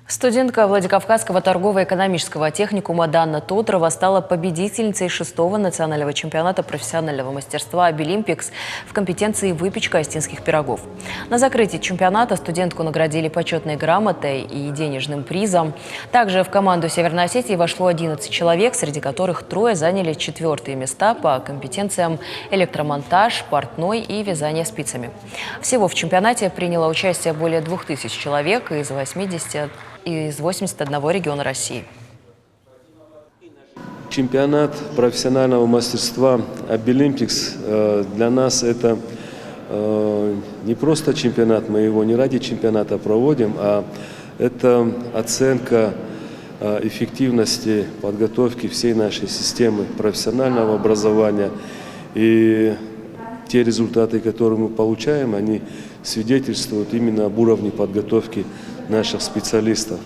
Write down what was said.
Студентка Владикавказского торгово-экономического техникума Данна Тотрова стала победительницей 6-го национального чемпионата профессионального мастерства «Обилимпикс» в компетенции выпечка остинских пирогов. На закрытии чемпионата студентку наградили почетной грамотой и денежным призом. Также в команду Северной Осетии вошло 11 человек, среди которых 3 заняли 4-е места по компетенциям электромонтаж, портной и вязание спицами. Всего в чемпионате приняло участие более 2000 человек из 81 региона России. Чемпионат профессионального мастерства «Обилимпикс» для нас это не просто чемпионат, мы его не ради чемпионата проводим, а это оценка эффективности подготовки всей нашей системы профессионального образования. И те результаты, которые мы получаем, они свидетельствуют именно об уровне подготовки наших специалистов.